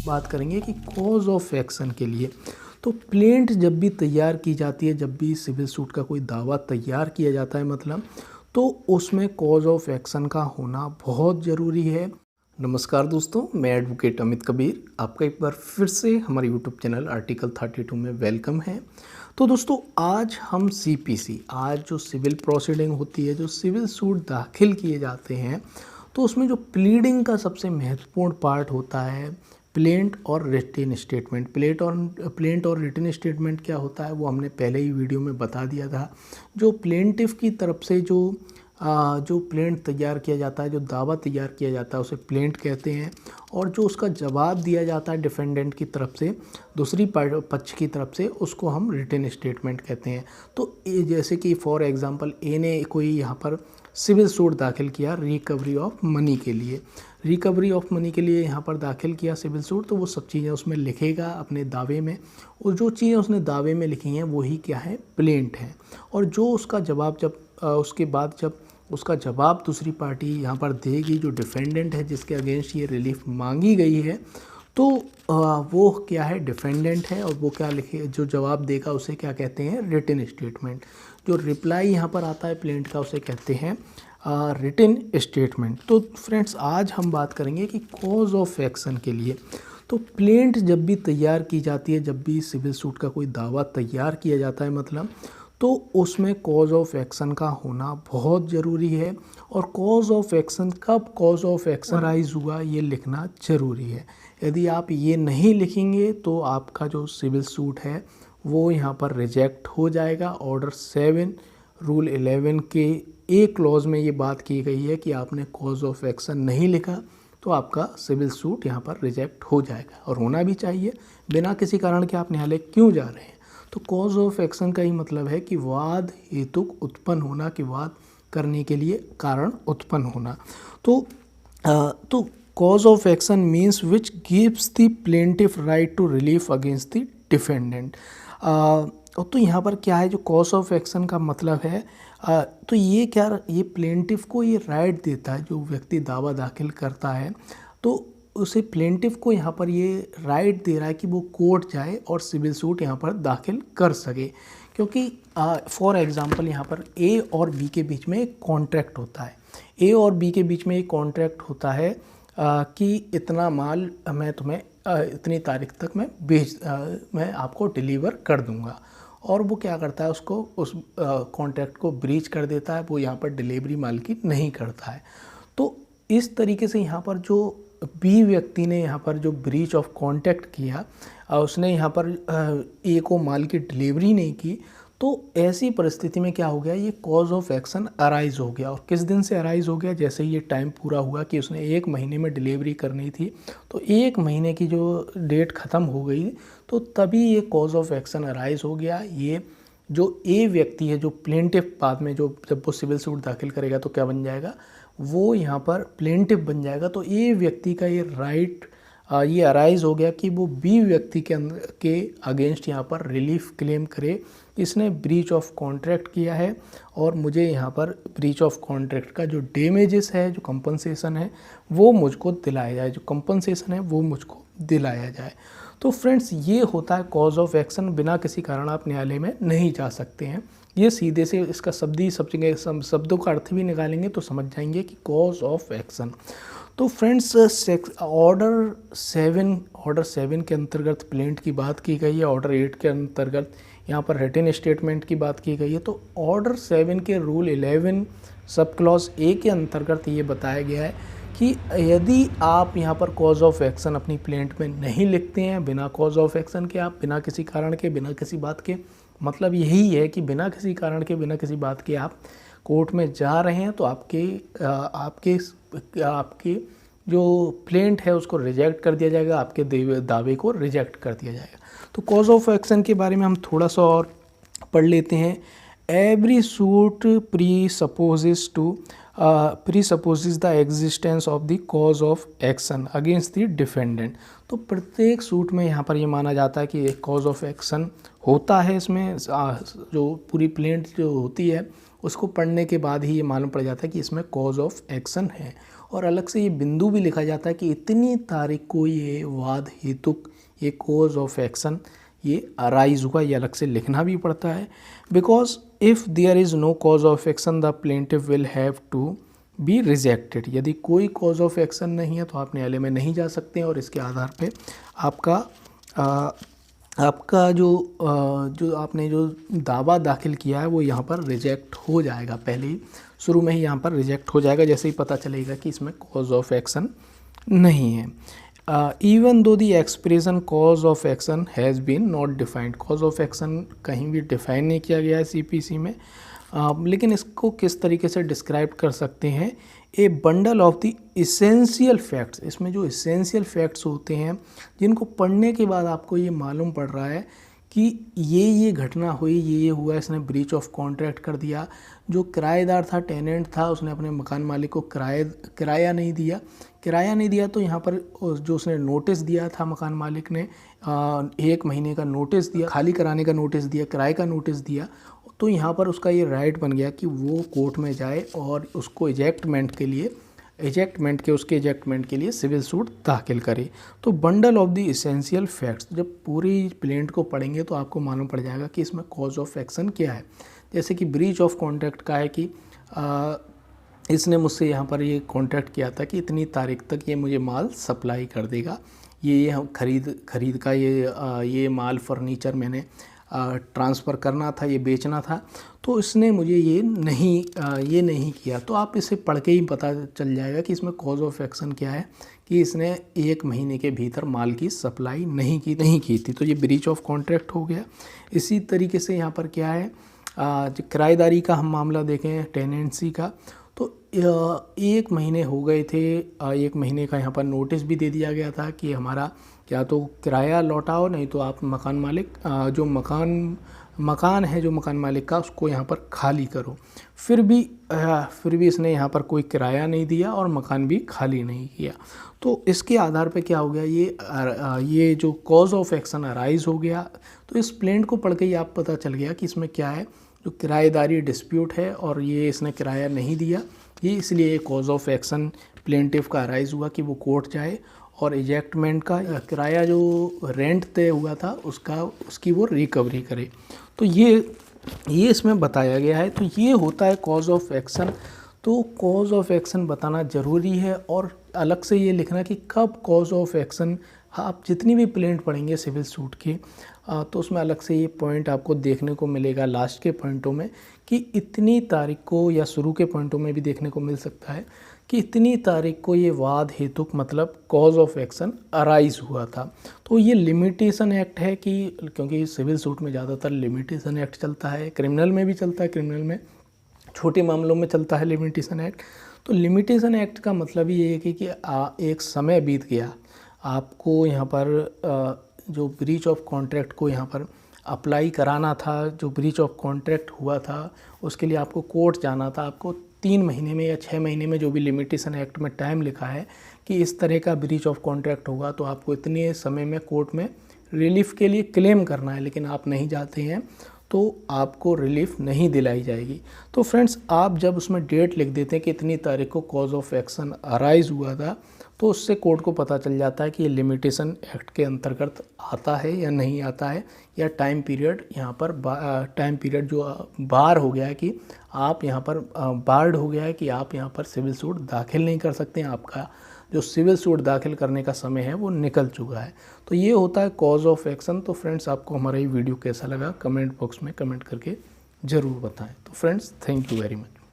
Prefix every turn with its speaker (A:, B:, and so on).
A: बात करेंगे कि कॉज ऑफ एक्शन के लिए। तो प्लेंट जब भी तैयार की जाती है, जब भी सिविल सूट का कोई दावा तैयार किया जाता है मतलब, तो उसमें कॉज ऑफ एक्शन का होना बहुत ज़रूरी है। नमस्कार दोस्तों, मैं एडवोकेट अमित कबीर, आपका एक बार फिर से हमारे यूट्यूब चैनल आर्टिकल 32 में वेलकम है। तो दोस्तों, आज हम सीपीसी, आज जो सिविल प्रोसीडिंग होती है, जो सिविल सूट दाखिल किए जाते हैं, तो उसमें जो प्लीडिंग का सबसे महत्वपूर्ण पार्ट होता है प्लेंट और रिटन स्टेटमेंट। प्लेंट और रिटन स्टेटमेंट क्या होता है वो हमने पहले ही वीडियो में बता दिया था। जो प्लेंटिफ की तरफ से जो प्लेंट तैयार किया जाता है, जो दावा तैयार किया जाता है, उसे प्लेंट कहते हैं। और जो उसका जवाब दिया जाता है डिफेंडेंट की तरफ से, दूसरी पक्ष की तरफ से, उसको हम रिटन स्टेटमेंट कहते हैं। तो जैसे कि फॉर एग्जांपल ए ने कोई यहाँ पर सिविल सूट दाखिल किया रिकवरी ऑफ मनी के लिए, यहाँ पर दाखिल किया सिविल सूट, तो वो सब चीज़ें उसमें लिखेगा अपने दावे में। और जो चीज़ें उसने दावे में लिखी हैं वही क्या है, प्लेंट है। और जो उसका जवाब उसके बाद जब उसका जवाब दूसरी पार्टी यहाँ पर देगी, जो डिफेंडेंट है जिसके अगेंस्ट ये रिलीफ मांगी गई है, तो वो क्या है, डिफेंडेंट है। और वो क्या लिखे, जो जवाब देगा उसे क्या कहते हैं, रिटन स्टेटमेंट। जो रिप्लाई यहाँ पर आता है प्लेंट का उसे कहते हैं रिटन स्टेटमेंट। तो फ्रेंड्स, आज हम बात करेंगे कि कॉज ऑफ एक्शन के लिए। तो प्लेंट जब भी तैयार की जाती है, जब भी सिविल सूट का कोई दावा तैयार किया जाता है मतलब, तो उसमें कॉज ऑफ एक्शन का होना बहुत ज़रूरी है। और कॉज ऑफ एक्शन, कब कॉज ऑफ एक्शन राइज हुआ, ये लिखना ज़रूरी है। यदि आप ये नहीं लिखेंगे तो आपका जो सिविल सूट है वो यहाँ पर रिजेक्ट हो जाएगा। ऑर्डर 7 रूल 11 के एक क्लॉज में ये बात की गई है कि आपने कॉज ऑफ एक्शन नहीं लिखा तो आपका सिविल सूट यहाँ पर रिजेक्ट हो जाएगा। और होना भी चाहिए, बिना किसी कारण के आप न्यायालय क्यों जा रहे हैं। तो कॉज ऑफ एक्शन का ही मतलब है कि वाद हेतुक उत्पन्न होना, कि वाद करने के लिए कारण उत्पन्न होना। तो cause of action means which gives the plaintiff right to relief against the defendant. तो यहाँ पर क्या है, जो कॉज ऑफ एक्शन का मतलब है, तो ये प्लेंटिफ को ये राइट देता है, जो व्यक्ति दावा दाखिल करता है तो उसे प्लेंटिफ को यहाँ पर ये राइट दे रहा है कि वो कोर्ट जाए और सिविल सूट यहाँ पर दाखिल कर सके। क्योंकि फॉर एग्जांपल यहाँ पर ए और बी के बीच में एक कॉन्ट्रैक्ट होता है, कि इतना माल मैं तुम्हें इतनी तारीख तक मैं आपको डिलीवर कर दूंगा। और वो क्या करता है, उस कॉन्ट्रैक्ट को ब्रीच कर देता है, वो यहाँ पर डिलीवरी माल की नहीं करता है। तो इस तरीके से यहाँ पर जो बी व्यक्ति ने यहाँ पर जो ब्रीच ऑफ कॉन्ट्रैक्ट किया, उसने यहाँ पर ए को माल की डिलीवरी नहीं की, तो ऐसी परिस्थिति में क्या हो गया, ये कॉज ऑफ एक्शन अराइज हो गया। और किस दिन से अराइज हो गया, जैसे ये टाइम पूरा हुआ कि उसने 1 महीने में डिलीवरी करनी थी, तो 1 महीने की जो डेट ख़त्म हो गई, तो तभी ये कॉज ऑफ एक्शन अराइज हो गया। ये जो ए व्यक्ति है, जो प्लेंटिफ, बाद में जब वो सिविल सूट दाखिल करेगा तो क्या बन जाएगा, वो यहाँ पर प्लेंटिफ बन जाएगा। तो ए व्यक्ति का ये राइट ये अराइज हो गया कि वो बी व्यक्ति के अगेंस्ट यहाँ पर रिलीफ क्लेम करे। इसने ब्रीच ऑफ कॉन्ट्रैक्ट किया है और मुझे यहाँ पर ब्रीच ऑफ कॉन्ट्रैक्ट का जो डैमेजेस है, जो कंपनसेशन है, वो मुझको दिलाया जाए। तो फ्रेंड्स, ये होता है कॉज ऑफ एक्शन। बिना किसी कारण आप न्यायालय में नहीं जा सकते हैं। ये सीधे से इसका शब्दों का अर्थ भी निकालेंगे तो समझ जाएंगे कि कॉज ऑफ एक्शन। तो फ्रेंड्स, ऑर्डर 7 के अंतर्गत प्लेंट की बात की गई है, ऑर्डर 8 के अंतर्गत यहाँ पर रिटन स्टेटमेंट की बात की गई है। तो ऑर्डर 7 के रूल 11 सब क्लॉज ए के अंतर्गत ये बताया गया है कि यदि आप यहाँ पर कॉज ऑफ एक्शन अपनी प्लेंट में नहीं लिखते हैं, बिना कॉज ऑफ एक्शन के, आप बिना किसी कारण के, बिना किसी बात के, मतलब यही है कि बिना किसी कारण के, बिना किसी बात के आप कोर्ट में जा रहे हैं, तो आपके जो प्लेंट है उसको रिजेक्ट कर दिया जाएगा, आपके दावे को रिजेक्ट कर दिया जाएगा। तो कॉज ऑफ एक्शन के बारे में हम थोड़ा सा और पढ़ लेते हैं। Every suit presupposes the existence of the cause of action against the defendant. तो प्रत्येक सूट में यहाँ पर ये माना जाता है कि एक कॉज ऑफ एक्शन होता है। इसमें जो पूरी प्लेंट जो होती है उसको पढ़ने के बाद ही ये मालूम पड़ जाता है कि इसमें कॉज ऑफ एक्शन है। और अलग से ये बिंदु भी लिखा जाता है कि इतनी तारीख को ये वाद हेतुक, ये कॉज ऑफ एक्शन ये अराइज हुआ, ये अलग से लिखना भी पड़ता है। Because if there is no cause of action the plaintiff will have to be rejected. यदि कोई कॉज ऑफ एक्शन नहीं है तो आप न्यायालय में नहीं जा सकते हैं और इसके आधार पे आपका जो आपने जो दावा दाखिल किया है वो यहाँ पर रिजेक्ट हो जाएगा, पहले ही शुरू में ही यहाँ पर रिजेक्ट हो जाएगा जैसे ही पता चलेगा कि इसमें कॉज ऑफ एक्शन नहीं है। Even though the expression cause of action has been not defined, cause of action कहीं भी डिफाइन नहीं किया गया है सीपीसी में, लेकिन इसको किस तरीके से डिस्क्राइब कर सकते हैं, ए bundle of the essential facts. इसमें जो इसेंशियल फैक्ट्स होते हैं जिनको पढ़ने के बाद आपको ये मालूम पड़ रहा है कि ये घटना हुई, ये हुआ, इसने ब्रीच ऑफ कॉन्ट्रैक्ट कर दिया, जो किराएदार था, टेनेंट था, उसने अपने मकान मालिक को किराया नहीं दिया तो यहाँ पर जो उसने नोटिस दिया था मकान मालिक ने 1 महीने का नोटिस दिया, खाली कराने का नोटिस दिया, किराए का नोटिस दिया, तो यहाँ पर उसका ये राइट बन गया कि वो कोर्ट में जाए और उसको इजेक्टमेंट के लिए सिविल सूट दाखिल करे। तो bundle of the essential facts, जब पूरी प्लेंट को पढ़ेंगे तो आपको मालूम पड़ जाएगा कि इसमें कॉज ऑफ एक्शन क्या है। जैसे कि ब्रीच ऑफ कॉन्ट्रैक्ट का है कि इसने मुझसे यहाँ पर ये कॉन्ट्रैक्ट किया था कि इतनी तारीख तक ये मुझे माल सप्लाई कर देगा, ये खरीद का ये माल फर्नीचर मैंने ट्रांसफ़र करना था, ये बेचना था, तो इसने मुझे ये नहीं किया। तो आप इसे पढ़ के ही पता चल जाएगा कि इसमें कॉज ऑफ एक्शन क्या है, कि इसने 1 महीने के भीतर माल की सप्लाई नहीं की थी, तो ये ब्रीच ऑफ कॉन्ट्रैक्ट हो गया। इसी तरीके से यहाँ पर क्या है, किराएदारी का हम मामला देखें, टेनेंसी का, तो 1 महीने हो गए थे, 1 महीने का यहाँ पर नोटिस भी दे दिया गया था कि हमारा या तो किराया लौटाओ, नहीं तो आप मकान मालिक जो मकान है जो मकान मालिक का, उसको यहाँ पर खाली करो। फिर भी इसने यहाँ पर कोई किराया नहीं दिया और मकान भी खाली नहीं किया। तो इसके आधार पे क्या हो गया, ये जो कॉज ऑफ एक्शन अराइज हो गया। तो इस प्लेंट को पढ़ के ही आप पता चल गया कि इसमें क्या है, जो किराएदारी डिस्प्यूट है और ये इसने किराया नहीं दिया, ये इसलिए कॉज ऑफ एक्शन प्लेंटिफ का अराइज हुआ कि वो कोर्ट जाए और इजेक्टमेंट का किराया जो रेंट तय हुआ था उसकी वो रिकवरी करे। तो ये इसमें बताया गया है। तो ये होता है कॉज ऑफ एक्शन। तो कॉज ऑफ एक्शन बताना ज़रूरी है और अलग से ये लिखना कि कब कॉज ऑफ एक्शन, आप जितनी भी प्लेंट पढ़ेंगे सिविल सूट की तो उसमें अलग से ये पॉइंट आपको देखने को मिलेगा लास्ट के पॉइंटों में कि इतनी तारीख को, या शुरू के पॉइंटों में भी देखने को मिल सकता है कि इतनी तारीख को ये वाद हेतुक मतलब कॉज ऑफ एक्शन अराइज हुआ था। तो ये लिमिटेशन एक्ट है कि क्योंकि सिविल सूट में ज़्यादातर लिमिटेशन एक्ट चलता है, क्रिमिनल में भी चलता है, क्रिमिनल में छोटे मामलों में चलता है लिमिटेशन एक्ट। तो लिमिटेशन एक्ट का मतलब ये है कि एक समय बीत गया, आपको यहाँ पर जो ब्रीच ऑफ कॉन्ट्रैक्ट को यहाँ पर अप्लाई कराना था, जो ब्रीच ऑफ कॉन्ट्रैक्ट हुआ था उसके लिए आपको कोर्ट जाना था, आपको 3 महीने में या 6 महीने में जो भी लिमिटेशन एक्ट में टाइम लिखा है कि इस तरह का ब्रीच ऑफ कॉन्ट्रैक्ट होगा तो आपको इतने समय में कोर्ट में रिलीफ के लिए क्लेम करना है, लेकिन आप नहीं जाते हैं तो आपको रिलीफ नहीं दिलाई जाएगी। तो फ्रेंड्स, आप जब उसमें डेट लिख देते हैं कि इतनी तारीख को कॉज ऑफ एक्शन अराइज हुआ था, तो उससे कोर्ट को पता चल जाता है कि ये लिमिटेशन एक्ट के अंतर्गत आता है या नहीं आता है, या टाइम पीरियड यहाँ पर टाइम पीरियड जो बार हो गया है कि आप यहाँ पर बार्ड हो गया है कि आप यहाँ पर सिविल सूट दाखिल नहीं कर सकते हैं, आपका जो सिविल सूट दाखिल करने का समय है वो निकल चुका है। तो ये होता है कॉज ऑफ एक्शन। तो फ्रेंड्स, आपको हमारा ये वीडियो कैसा लगा कमेंट बॉक्स में कमेंट करके ज़रूर बताएं। तो friends, thank you very much.